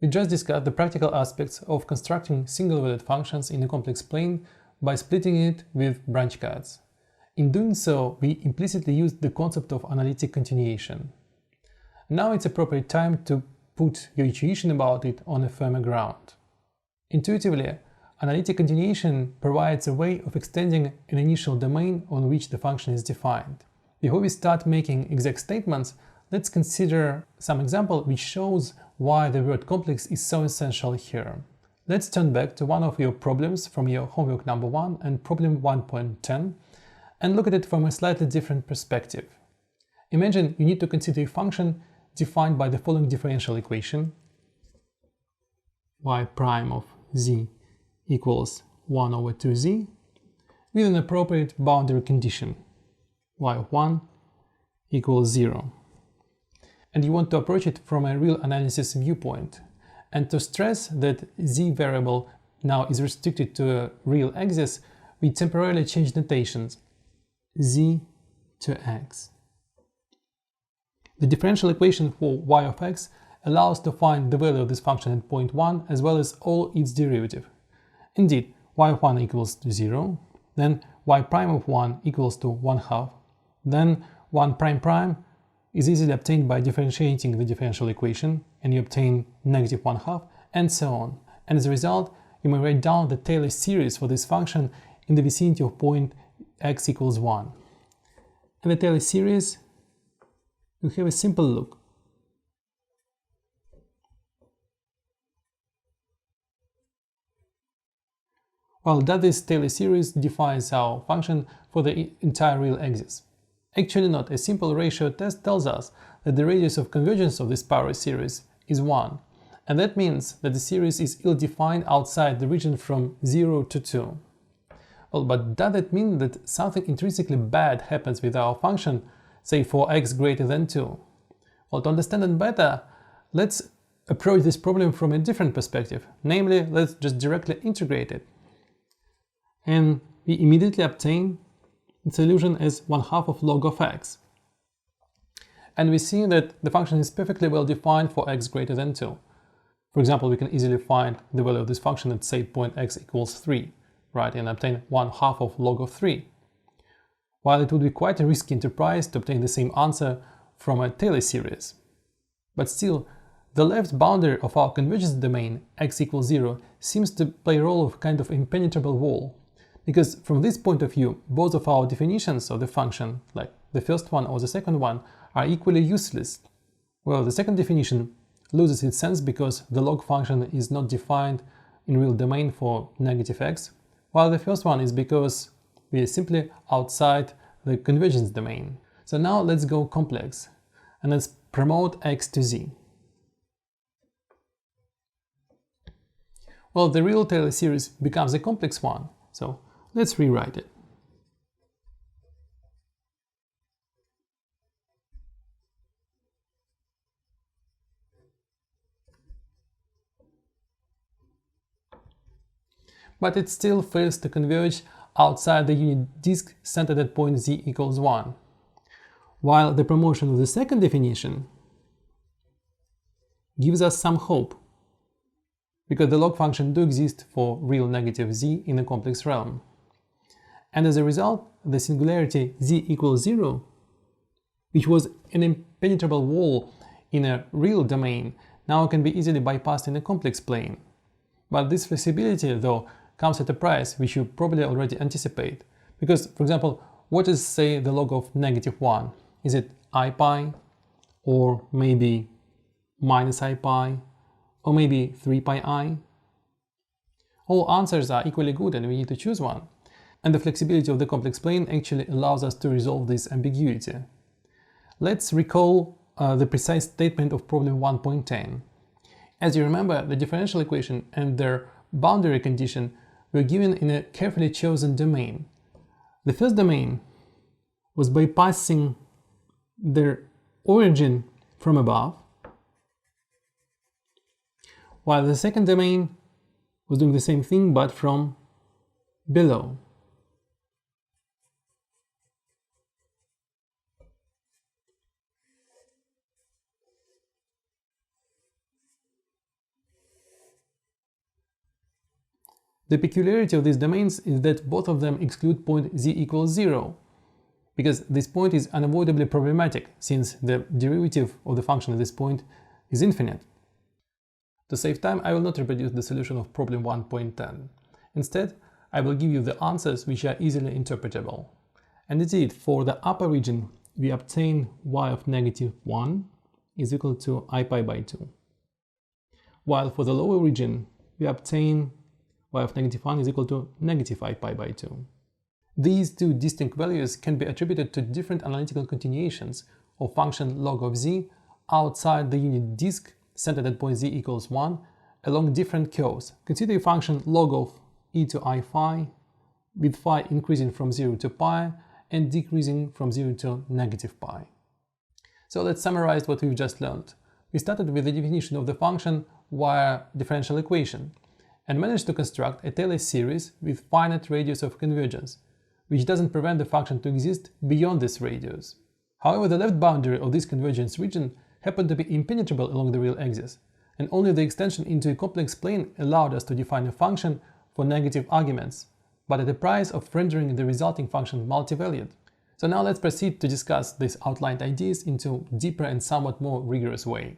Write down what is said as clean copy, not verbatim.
We just discussed the practical aspects of constructing single-valued functions in a complex plane by splitting it with branch cuts. In doing so, we implicitly used the concept of analytic continuation. Now it's appropriate time to put your intuition about it on a firmer ground. Intuitively, analytic continuation provides a way of extending an initial domain on which the function is defined. Before we start making exact statements, let's consider some example which shows why the word complex is so essential here. Let's turn back to one of your problems from your homework number 1 and problem 1.10 and look at it from a slightly different perspective. Imagine you need to consider a function defined by the following differential equation: y prime of z equals 1 over 2z with an appropriate boundary condition y of 1 equals 0. And you want to approach it from a real analysis viewpoint. And to stress that z variable now is restricted to a real axis, we temporarily change notations z to x. The differential equation for y of x allows to find the value of this function at point 1 as well as all its derivative. Indeed, y of 1 equals to 0, then y prime of 1 equals to 1/2, then 1 prime prime is easily obtained by differentiating the differential equation, and you obtain negative 1/2, and so on. And as a result, you may write down the Taylor series for this function in the vicinity of point x equals 1. And the Taylor series will have a simple look. Well, that this Taylor series defines our function for the entire real axis. Actually not. A simple ratio test tells us that the radius of convergence of this power series is 1, and that means that the series is ill-defined outside the region from 0 to 2. Well, but does that mean that something intrinsically bad happens with our function, say for x greater than 2? Well, to understand it better, let's approach this problem from a different perspective, namely, let's just directly integrate it. And we immediately obtain the solution as 1/2 of log of x. And we see that the function is perfectly well defined for x greater than 2. For example, we can easily find the value of this function at, say, point x equals 3, right, and obtain 1/2 of log of 3. While it would be quite a risky enterprise to obtain the same answer from a Taylor series. But still, the left boundary of our convergence domain, x equals 0, seems to play a role of kind of impenetrable wall. Because from this point of view, both of our definitions of the function, like the first one or the second one, are equally useless. Well, the second definition loses its sense because the log function is not defined in real domain for negative x, while the first one is because we are simply outside the convergence domain. So now let's go complex, and let's promote x to z. Well, the real Taylor series becomes a complex one, so let's rewrite it. But it still fails to converge outside the unit disk centered at point z equals 1. While the promotion of the second definition gives us some hope, because the log function do exist for real negative z in a complex realm. And as a result, the singularity z equals 0, which was an impenetrable wall in a real domain, now can be easily bypassed in a complex plane. But this flexibility, though, comes at a price which you probably already anticipate. Because, for example, what is, say, the log of negative 1? Is it I pi, or maybe minus I pi, or maybe 3 pi I? All answers are equally good and we need to choose one. And the flexibility of the complex plane actually allows us to resolve this ambiguity. Let's recall the precise statement of problem 1.10. As you remember, the differential equation and their boundary condition were given in a carefully chosen domain. The first domain was bypassing their origin from above, while the second domain was doing the same thing but from below. The peculiarity of these domains is that both of them exclude point z equals 0, because this point is unavoidably problematic since the derivative of the function at this point is infinite. To save time, I will not reproduce the solution of problem 1.10. Instead, I will give you the answers which are easily interpretable. And indeed, for the upper region, we obtain y of -1 is equal to I pi by 2. While for the lower region, we obtain y of -1 is equal to -I pi by 2. These two distinct values can be attributed to different analytical continuations of function log of z outside the unit disk centered at point z equals 1 along different curves. Consider a function log of e to I phi, with phi increasing from 0 to pi and decreasing from 0 to -pi. So let's summarize what we've just learned. We started with the definition of the function via differential equation and managed to construct a Taylor series with finite radius of convergence, which doesn't prevent the function to exist beyond this radius. However, the left boundary of this convergence region happened to be impenetrable along the real axis, and only the extension into a complex plane allowed us to define a function for negative arguments, but at the price of rendering the resulting function multivalued. So now let's proceed to discuss these outlined ideas into a deeper and somewhat more rigorous way.